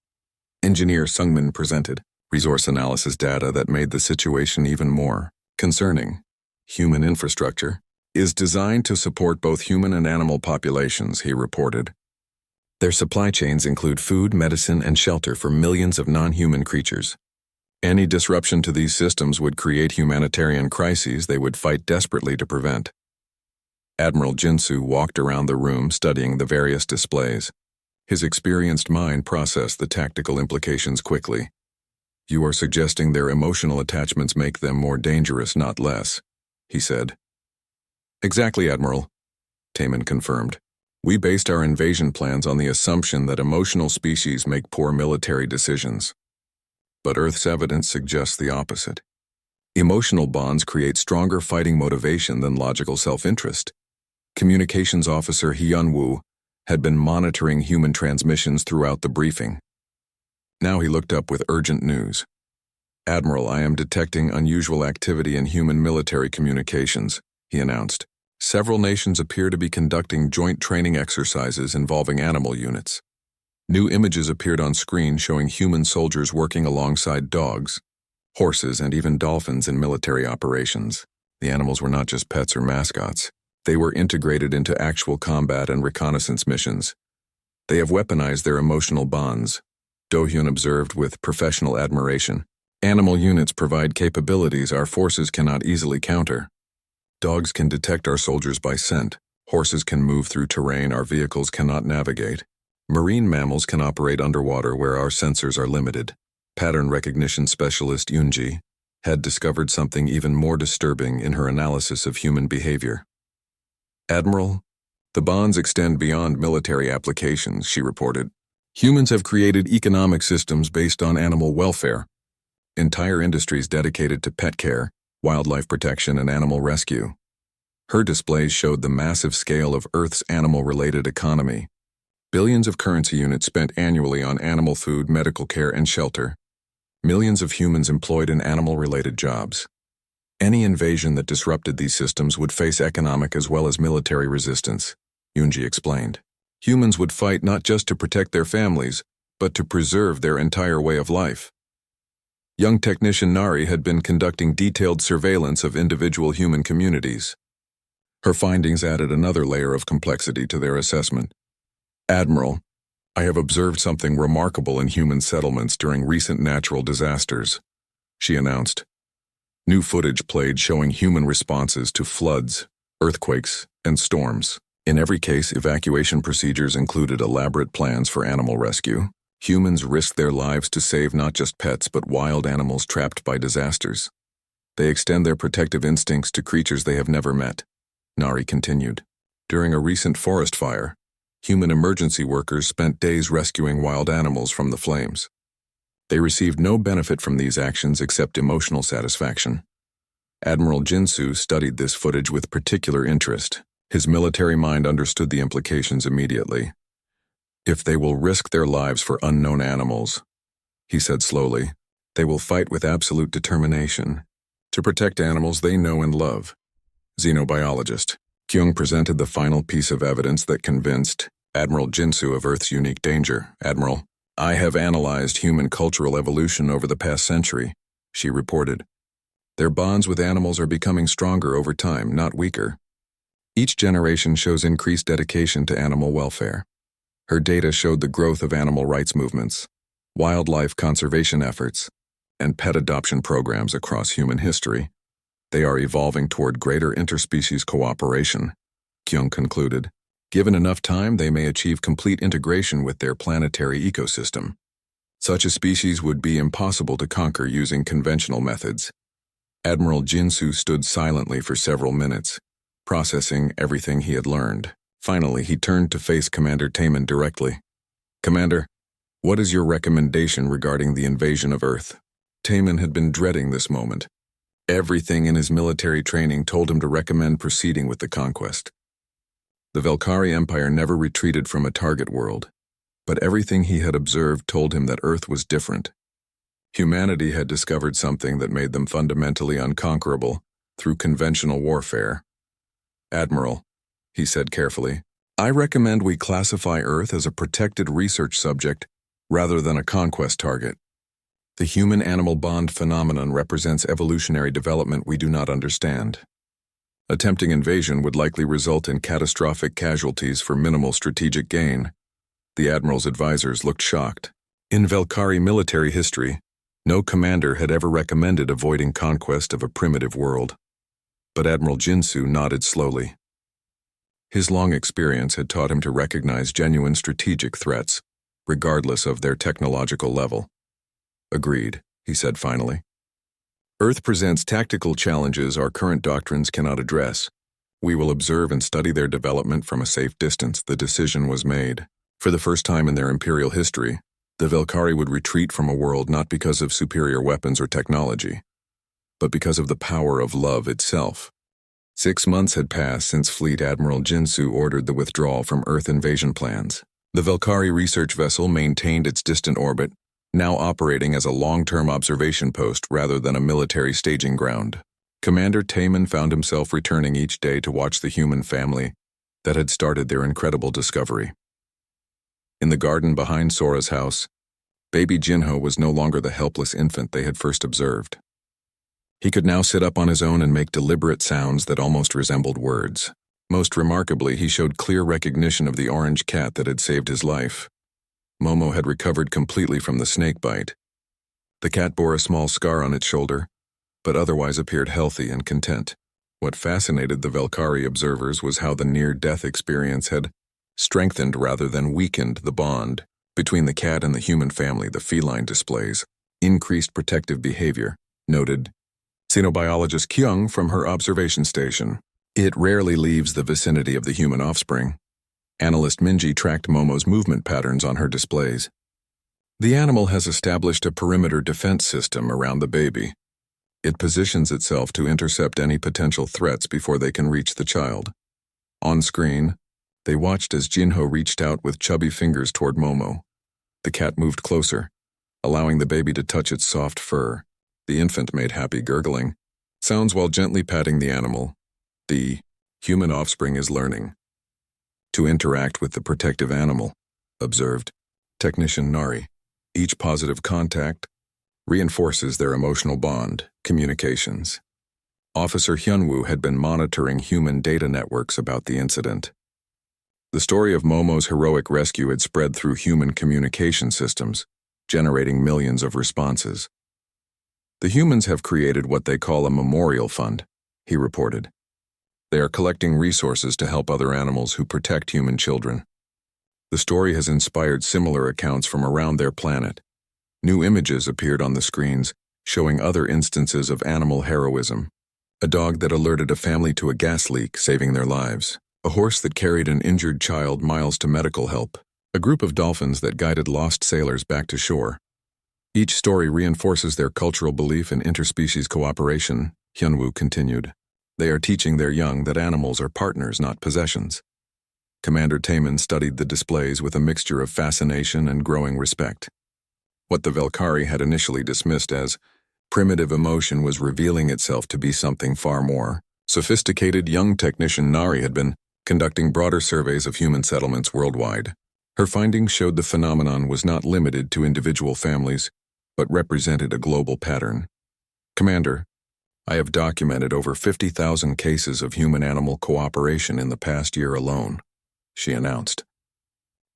Speaker 1: Engineer Sungmin presented resource analysis data that made the situation even more concerning. "Human infrastructure is designed to support both human and animal populations," he reported. "Their supply chains include food, medicine, and shelter for millions of non-human creatures. Any disruption to these systems would create humanitarian crises they would fight desperately to prevent." Admiral Jinsu walked around the room studying the various displays. His experienced mind processed the tactical implications quickly. "You are suggesting their emotional attachments make them more dangerous, not less," he said. "Exactly, Admiral," Taman confirmed. "We based our invasion plans on the assumption that emotional species make poor military decisions. But Earth's evidence suggests the opposite. Emotional bonds create stronger fighting motivation than logical self-interest." Communications Officer Hyun-woo had been monitoring human transmissions throughout the briefing. Now he looked up with urgent news. "Admiral, I am detecting unusual activity in human military communications," he announced. "Several nations appear to be conducting joint training exercises involving animal units. New images appeared on screen showing human soldiers working alongside dogs, horses, and even dolphins in military operations. The animals were not just pets or mascots. They were integrated into actual combat and reconnaissance missions. They have weaponized their emotional bonds, Do-hyun observed with professional admiration. Animal units provide capabilities our forces cannot easily counter. Dogs can detect our soldiers by scent. Horses can move through terrain our vehicles cannot navigate. Marine mammals can operate underwater where our sensors are limited. Pattern recognition specialist Yoonji had discovered something even more disturbing in her analysis of human behavior. "Admiral, the bonds extend beyond military applications," she reported. "Humans have created economic systems based on animal welfare. Entire industries dedicated to pet care, wildlife protection, and animal rescue." Her displays showed the massive scale of Earth's animal-related economy. Billions of currency units spent annually on animal food, medical care, and shelter. Millions of humans employed in animal-related jobs. Any invasion that disrupted these systems would face economic as well as military resistance, Yoonji explained. Humans would fight not just to protect their families, but to preserve their entire way of life. Young technician Nari had been conducting detailed surveillance of individual human communities. Her findings added another layer of complexity to their assessment. "Admiral, I have observed something remarkable in human settlements during recent natural disasters," she announced. New footage played showing human responses to floods, earthquakes, and storms. In every case, evacuation procedures included elaborate plans for animal rescue. Humans risked their lives to save not just pets but wild animals trapped by disasters. They extend their protective instincts to creatures they have never met, Nari continued. During a recent forest fire, human emergency workers spent days rescuing wild animals from the flames. They received no benefit from these actions except emotional satisfaction. Admiral Jinsu studied this footage with particular interest. His military mind understood the implications immediately. "If they will risk their lives for unknown animals," he said slowly, "they will fight with absolute determination to protect animals they know and love." Xenobiologist Kyung presented the final piece of evidence that convinced Admiral Jinsu of Earth's unique danger. "Admiral, I have analyzed human cultural evolution over the past century," she reported. "Their bonds with animals are becoming stronger over time, not weaker. Each generation shows increased dedication to animal welfare." Her data showed the growth of animal rights movements, wildlife conservation efforts, and pet adoption programs across human history. They are evolving toward greater interspecies cooperation, Kyung concluded. Given enough time, they may achieve complete integration with their planetary ecosystem. Such a species would be impossible to conquer using conventional methods. Admiral Jinsu stood silently for several minutes, processing everything he had learned. Finally, he turned to face Commander Taemin directly. "Commander, what is your recommendation regarding the invasion of Earth?" Taemin had been dreading this moment. Everything in his military training told him to recommend proceeding with the conquest. The Velkari Empire never retreated from a target world, but everything he had observed told him that Earth was different. Humanity had discovered something that made them fundamentally unconquerable through conventional warfare. "Admiral," he said carefully, "I recommend we classify Earth as a protected research subject rather than a conquest target. The human-animal bond phenomenon represents evolutionary development we do not understand. Attempting invasion would likely result in catastrophic casualties for minimal strategic gain." The Admiral's advisors looked shocked. In Velkari military history, no commander had ever recommended avoiding conquest of a primitive world. But Admiral Jinsu nodded slowly. His long experience had taught him to recognize genuine strategic threats, regardless of their technological level. "Agreed," he said finally. "Earth presents tactical challenges our current doctrines cannot address. We will observe and study their development from a safe distance." The decision was made. For the first time in their imperial history, the Velkari would retreat from a world not because of superior weapons or technology, but because of the power of love itself. 6 months had passed since Fleet Admiral Jinsu ordered the withdrawal from Earth invasion plans. The Velkari research vessel maintained its distant orbit, now operating as a long-term observation post rather than a military staging ground. Commander Taemin found himself returning each day to watch the human family that had started their incredible discovery. In the garden behind Sora's house, baby Jinho was no longer the helpless infant they had first observed. He could now sit up on his own and make deliberate sounds that almost resembled words. Most remarkably, he showed clear recognition of the orange cat that had saved his life. Momo had recovered completely from the snake bite. The cat bore a small scar on its shoulder, but otherwise appeared healthy and content. What fascinated the Valkyrie observers was how the near-death experience had strengthened rather than weakened the bond between the cat and the human family. The feline displays increased protective behavior, noted xenobiologist Kyung from her observation station. It rarely leaves the vicinity of the human offspring. Analyst Minji tracked Momo's movement patterns on her displays. The animal has established a perimeter defense system around the baby. It positions itself to intercept any potential threats before they can reach the child. On screen, they watched as Jinho reached out with chubby fingers toward Momo. The cat moved closer, allowing the baby to touch its soft fur. The infant made happy gurgling sounds while gently patting the animal. The human offspring is learning to interact with the protective animal, observed technician Nari. Each positive contact reinforces their emotional bond, communications. Officer Hyunwoo had been monitoring human data networks about the incident. The story of Momo's heroic rescue had spread through human communication systems, generating millions of responses. The humans have created what they call a memorial fund, he reported. They are collecting resources to help other animals who protect human children. The story has inspired similar accounts from around their planet. New images appeared on the screens, showing other instances of animal heroism. A dog that alerted a family to a gas leak, saving their lives. A horse that carried an injured child miles to medical help. A group of dolphins that guided lost sailors back to shore. Each story reinforces their cultural belief in interspecies cooperation, Hyunwoo continued. They are teaching their young that animals are partners, not possessions. Commander Taemin studied the displays with a mixture of fascination and growing respect. What the Valkyrie had initially dismissed as primitive emotion was revealing itself to be something far more. Sophisticated young technician Nari had been conducting broader surveys of human settlements worldwide. Her findings showed the phenomenon was not limited to individual families, but represented a global pattern. Commander, I have documented over 50,000 cases of human-animal cooperation in the past year alone, she announced.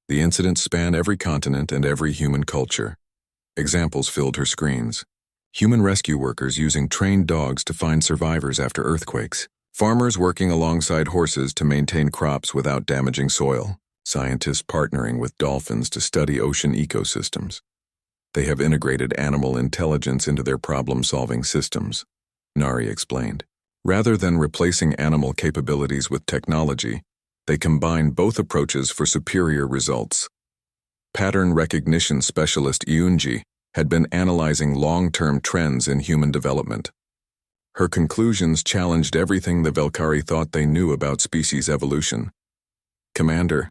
Speaker 1: The incidents span every continent and every human culture. Examples filled her screens. Human rescue workers using trained dogs to find survivors after earthquakes. Farmers working alongside horses to maintain crops without damaging soil. Scientists partnering with dolphins to study ocean ecosystems. They have integrated animal intelligence into their problem-solving systems, Nari explained. Rather than replacing animal capabilities with technology, they combine both approaches for superior results. Pattern recognition specialist Yoonji had been analyzing long-term trends in human development. Her conclusions challenged everything the Valkyrie thought they knew about species evolution. Commander,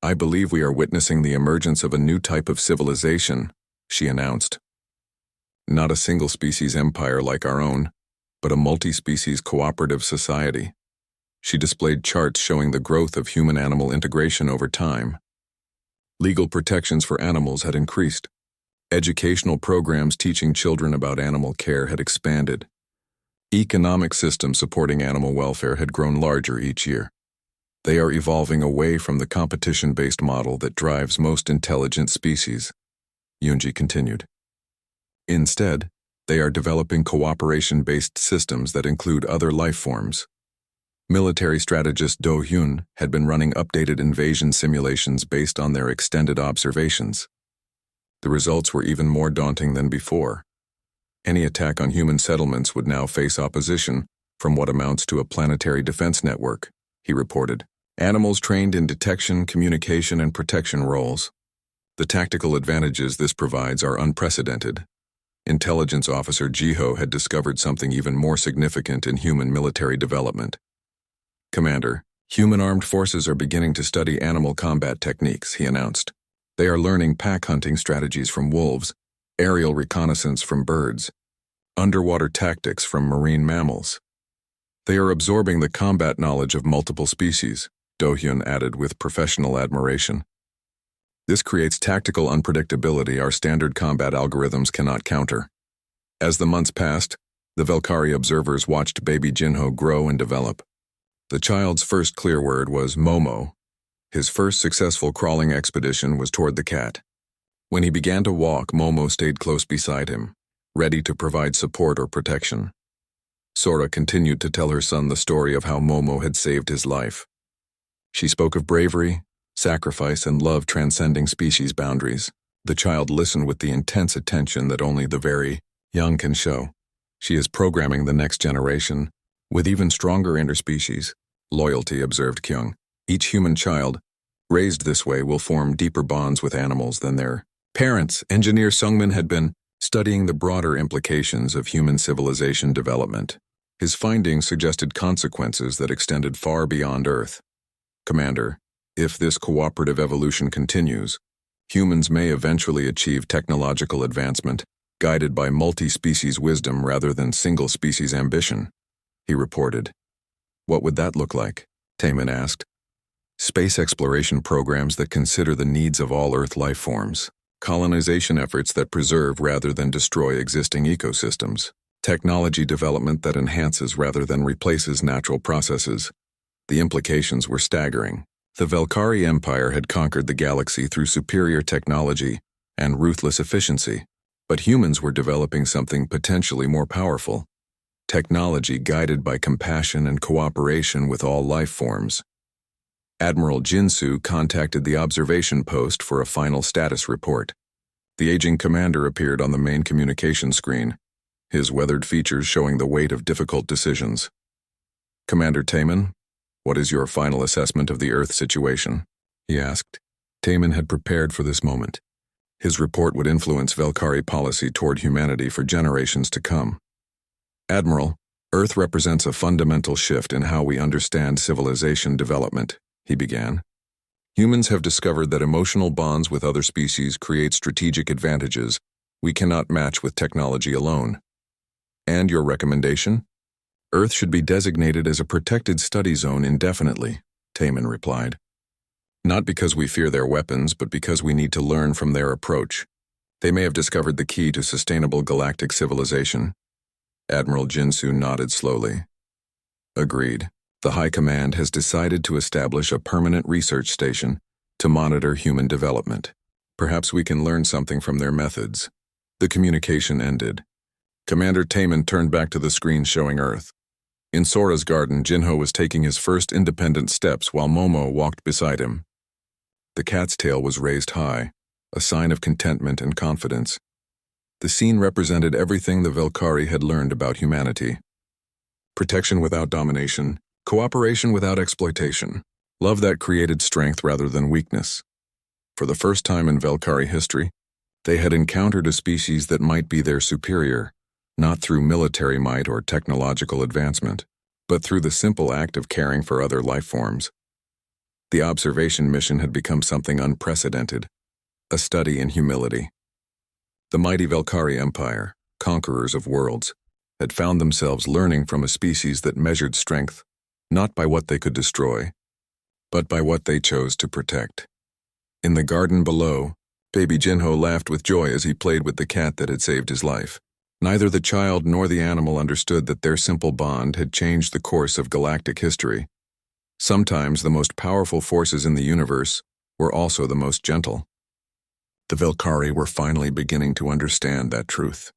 Speaker 1: I believe we are witnessing the emergence of a new type of civilization, she announced. Not a single-species empire like our own, but a multi-species cooperative society. She displayed charts showing the growth of human-animal integration over time. Legal protections for animals had increased. Educational programs teaching children about animal care had expanded. Economic systems supporting animal welfare had grown larger each year. They are evolving away from the competition-based model that drives most intelligent species, Yoonji continued. Instead, they are developing cooperation-based systems that include other life forms. Military strategist Do Hyun had been running updated invasion simulations based on their extended observations. The results were even more daunting than before. Any attack on human settlements would now face opposition from what amounts to a planetary defense network, he reported. Animals trained in detection, communication, and protection roles. The tactical advantages this provides are unprecedented. Intelligence officer Jiho had discovered something even more significant in human military development. Commander, human armed forces are beginning to study animal combat techniques, he announced. They are learning pack hunting strategies from wolves, aerial reconnaissance from birds, underwater tactics from marine mammals. They are absorbing the combat knowledge of multiple species, Do-hyun added with professional admiration. This creates tactical unpredictability our standard combat algorithms cannot counter. As the months passed, the Valkyrie observers watched baby Jinho grow and develop. The child's first clear word was Momo. His first successful crawling expedition was toward the cat. When he began to walk, Momo stayed close beside him, ready to provide support or protection. Sora continued to tell her son the story of how Momo had saved his life. She spoke of bravery, sacrifice, and love transcending species boundaries. The child listened with the intense attention that only the very young can show. She is programming the next generation with even stronger interspecies loyalty, observed Kyung. Each human child raised this way will form deeper bonds with animals than their parents. Engineer Sungmin had been studying the broader implications of human civilization development. His findings suggested consequences that extended far beyond Earth. Commander, if this cooperative evolution continues, humans may eventually achieve technological advancement, guided by multi-species wisdom rather than single-species ambition, he reported. What would that look like? Taemin asked. Space exploration programs that consider the needs of all Earth life forms, colonization efforts that preserve rather than destroy existing ecosystems, technology development that enhances rather than replaces natural processes. The implications were staggering. The Velkari Empire had conquered the galaxy through superior technology and ruthless efficiency, but humans were developing something potentially more powerful. Technology guided by compassion and cooperation with all life forms. Admiral Jinsu contacted the observation post for a final status report. The aging commander appeared on the main communication screen, his weathered features showing the weight of difficult decisions. Commander Taemin, what is your final assessment of the Earth situation? He asked. Taemin had prepared for this moment. His report would influence Velkari policy toward humanity for generations to come. Admiral, Earth represents a fundamental shift in how we understand civilization development, he began. Humans have discovered that emotional bonds with other species create strategic advantages we cannot match with technology alone. And your recommendation? Earth should be designated as a protected study zone indefinitely, Taemin replied. Not because we fear their weapons, but because we need to learn from their approach. They may have discovered the key to sustainable galactic civilization. Admiral Jinsu nodded slowly. Agreed. The High Command has decided to establish a permanent research station to monitor human development. Perhaps we can learn something from their methods. The communication ended. Commander Taemin turned back to the screen showing Earth. In Sora's garden, Jinho was taking his first independent steps while Momo walked beside him. The cat's tail was raised high, a sign of contentment and confidence. The scene represented everything the Velkari had learned about humanity. Protection without domination, cooperation without exploitation, love that created strength rather than weakness. For the first time in Velkari history, they had encountered a species that might be their superior, not through military might or technological advancement, but through the simple act of caring for other life forms. The observation mission had become something unprecedented, a study in humility. The mighty Velkari Empire, conquerors of worlds, had found themselves learning from a species that measured strength, not by what they could destroy, but by what they chose to protect. In the garden below, baby Jinho laughed with joy as he played with the cat that had saved his life. Neither the child nor the animal understood that their simple bond had changed the course of galactic history. Sometimes the most powerful forces in the universe were also the most gentle. The Velkari were finally beginning to understand that truth.